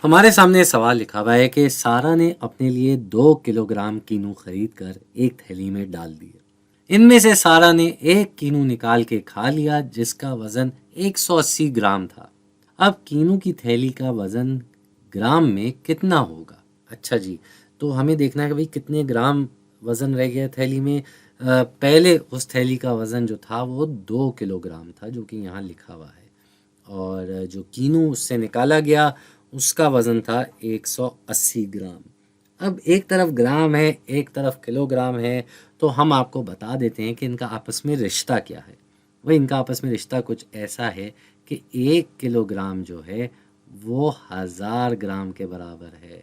हमारे सामने सवाल लिखा हुआ है कि सारा ने अपने लिए 2 किलोग्राम कीनू खरीद कर एक थैली में डाल दिए। इनमें से सारा ने एक कीनू निकाल के खा लिया जिसका वजन 180 ग्राम था। अब कीनू की थैली का वजन ग्राम में कितना होगा? अच्छा जी, तो हमें देखना है कि भाई कितने ग्राम वजन रह गया थैली में। पहले उस थैली का वजन जो था वो 2 किलोग्राम था, जो कि यहाँ लिखा हुआ है। और जो कीनू उससे निकाला गया उसका वज़न था 180 ग्राम। अब एक तरफ ग्राम है, एक तरफ किलोग्राम है, तो हम आपको बता देते हैं कि इनका आपस में रिश्ता क्या है। वही इनका आपस में रिश्ता कुछ ऐसा है कि 1 किलोग्राम जो है वो 1000 ग्राम के बराबर है।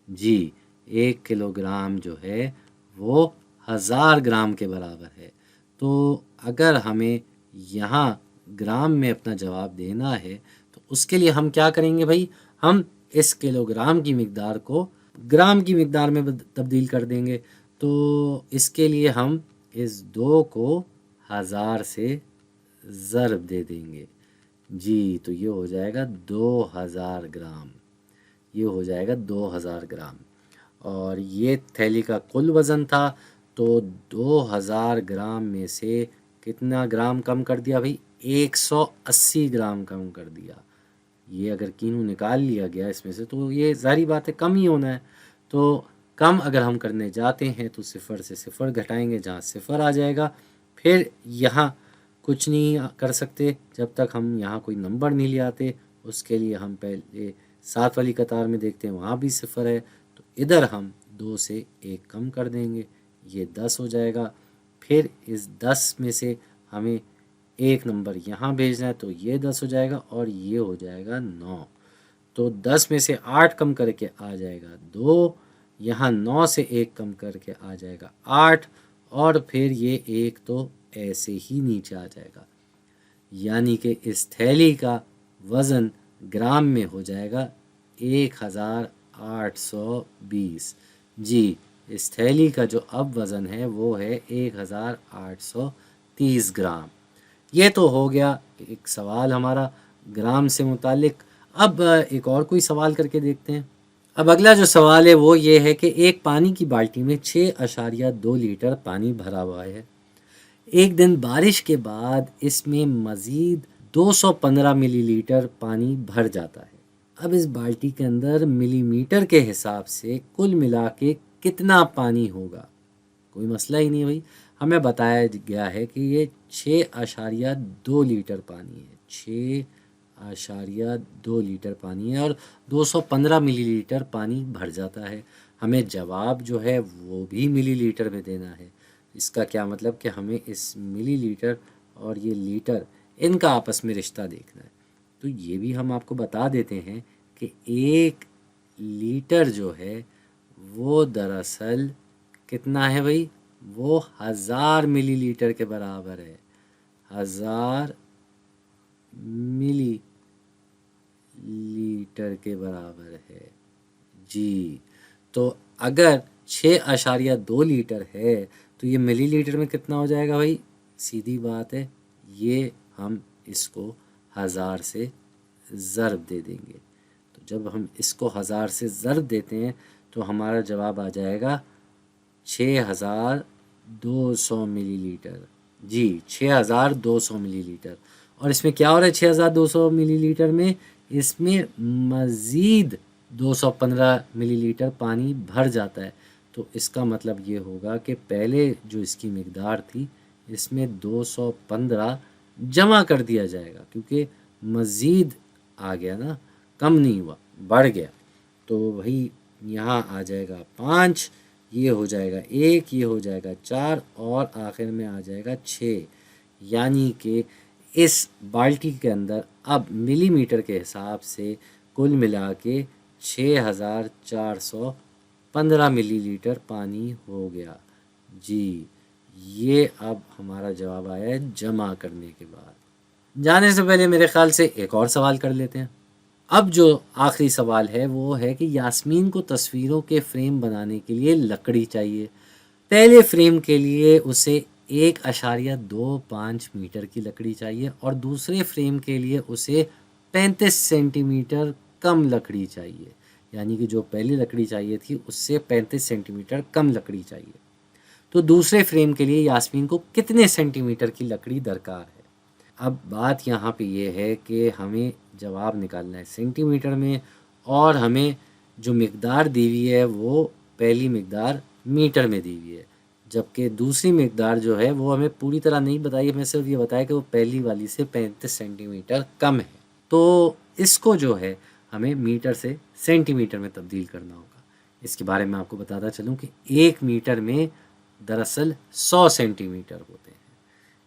जी, 1 किलोग्राम जो है वो 1000 ग्राम के बराबर है। तो अगर हमें यहाँ ग्राम में अपना जवाब देना है तो उसके लिए हम क्या करेंगे भाई, हम इस किलोग्राम की मिकदार को ग्राम की मिकदार में तब्दील कर देंगे। तो इसके लिए हम इस 2 को 1000 से ज़र्ब दे देंगे। जी, तो ये हो जाएगा 2000 ग्राम। ये हो जाएगा 2000 ग्राम। और ये थैली का कुल वज़न था, तो 2000 ग्राम में से कितना ग्राम कम कर दिया भाई? 180 ग्राम कम कर दिया। ये अगर कीनू निकाल लिया गया इसमें से तो ये ज़ाहिर बात है कम ही होना है। तो कम अगर हम करने जाते हैं तो सिफ़र से सिफ़र घटाएंगे, जहाँ सिफ़र आ जाएगा। फिर यहाँ कुछ नहीं कर सकते जब तक हम यहाँ कोई नंबर नहीं ले आते। उसके लिए हम पहले साथ वाली कतार में देखते हैं, वहाँ भी सिफ़र है, तो इधर हम 2 से 1 कम कर देंगे, ये 10 हो जाएगा। फिर इस 10 में से हमें एक नंबर यहाँ भेजना है, तो ये 10 हो जाएगा और ये हो जाएगा 9। तो 10 में से 8 कम करके आ जाएगा 2, यहाँ 9 से 1 कम करके आ जाएगा 8, और फिर ये 1 तो ऐसे ही नीचे आ जाएगा। यानी कि इस थैली का वज़न ग्राम में हो जाएगा 1820। जी, इस थैली का जो अब वज़न है वो है 1830 ग्राम। ये तो हो गया एक सवाल हमारा ग्राम से मुतालिक। अब एक और कोई सवाल करके देखते हैं। अब अगला जो सवाल है वो ये है कि एक पानी की बाल्टी में 6.2 लीटर पानी भरा हुआ है। एक दिन बारिश के बाद इसमें मज़ीद 215 मिलीलीटर पानी भर जाता है। अब इस बाल्टी के अंदर मिलीमीटर के हिसाब से कुल मिला के कितना पानी होगा? कोई मसला ही नहीं भाई। हमें बताया गया है कि ये 6.2 लीटर पानी है, 6.2 लीटर पानी है और 215 मिलीलीटर पानी भर जाता है। हमें जवाब जो है वो भी मिलीलीटर में देना है। इसका क्या मतलब कि हमें इस मिलीलीटर और ये लीटर इनका आपस में रिश्ता देखना है। तो ये भी हम आपको बता देते हैं कि 1 लीटर जो है वो दरअसल कितना है भाई? वो 1000 मिलीलीटर के बराबर है। 1000 मिलीलीटर के बराबर है। जी, तो अगर 6.2 लीटर है तो ये मिलीलीटर में कितना हो जाएगा भाई? सीधी बात है, ये हम इसको 1000 से ज़र्ब दे देंगे। तो जब हम इसको 1000 से ज़र्ब देते हैं तो हमारा जवाब आ जाएगा 6200 मिलीलीटर। जी, 6200 मिलीलीटर। और इसमें क्या हो रहा है 6200 मिलीलीटर में? इसमें मज़ीद 215 मिलीलीटर पानी भर जाता है। तो इसका मतलब ये होगा कि पहले जो इसकी मिकदार थी इसमें 215 जमा कर दिया जाएगा, क्योंकि मज़ीद आ गया ना, कम नहीं हुआ, बढ़ गया। तो वही यहाँ आ जाएगा 5, ये हो जाएगा 1, ये हो जाएगा 4 और आखिर में आ जाएगा 6। यानी कि इस बाल्टी के अंदर अब मिलीमीटर के हिसाब से कुल मिला के 6415 मिलीलीटर पानी हो गया। जी, ये अब हमारा जवाब आया है जमा करने के बाद। जाने से पहले मेरे ख्याल से एक और सवाल कर लेते हैं। अब जो आखिरी सवाल है वो है कि यास्मीन को तस्वीरों के फ्रेम बनाने के लिए लकड़ी चाहिए। पहले फ्रेम के लिए उसे 1.25 मीटर की लकड़ी चाहिए और दूसरे फ्रेम के लिए उसे 35 सेंटीमीटर कम लकड़ी चाहिए। यानी कि जो पहली लकड़ी चाहिए थी उससे 35 सेंटीमीटर कम लकड़ी चाहिए। तो दूसरे फ्रेम के लिए यास्मीन को कितने सेंटीमीटर की लकड़ी दरकार है? अब बात यहाँ पे ये है कि हमें जवाब निकालना है सेंटीमीटर में, और हमें जो मिकदार दी हुई है वो पहली मिकदार मीटर में दी हुई है, जबकि दूसरी मिकदार जो है वो हमें पूरी तरह नहीं बताई, हमें सिर्फ ये बताया कि वो पहली वाली से 35 सेंटीमीटर कम है। तो इसको जो है हमें मीटर से सेंटीमीटर में तब्दील करना होगा। इसके बारे में आपको बताता चलूँ कि 1 मीटर में दरअसल 100 सेंटीमीटर होते हैं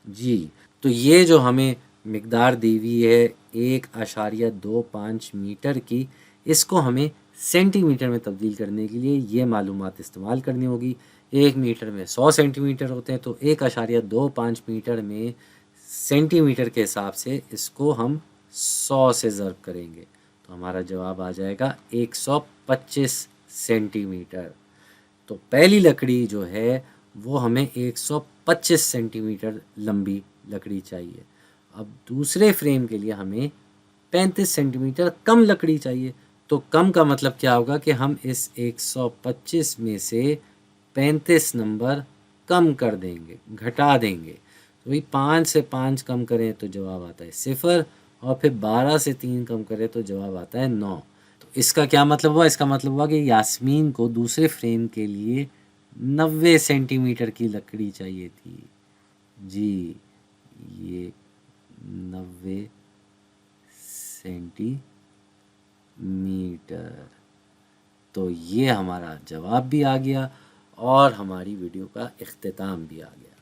जी। तो ये जो हमें मिकदार दी हुई है 1.25 मीटर की, इसको हमें सेंटीमीटर में तब्दील करने के लिए ये मालूमात इस्तेमाल करनी होगी। 1 मीटर में 100 सेंटीमीटर होते हैं, तो 1.25 मीटर में सेंटीमीटर के हिसाब से इसको हम 100 से ज़र्ब करेंगे, तो हमारा जवाब आ जाएगा 125 सेंटीमीटर। तो पहली लकड़ी जो है वो हमें 125 सेंटीमीटर लंबी लकड़ी चाहिए। अब दूसरे फ्रेम के लिए हमें 35 सेंटीमीटर कम लकड़ी चाहिए। तो कम का मतलब क्या होगा कि हम इस 125 में से 35 नंबर कम कर देंगे, घटा देंगे। तो वही 5 से 5 कम करें तो जवाब आता है 0, और फिर 12 से 3 कम करें तो जवाब आता है 9। तो इसका क्या मतलब हुआ? इसका मतलब हुआ कि यास्मीन को दूसरे फ्रेम के लिए 90 सेंटीमीटर की लकड़ी चाहिए थी जी। ये 90 सेंटीमीटर। तो ये हमारा जवाब भी आ गया और हमारी वीडियो का इख्तिताम भी आ गया।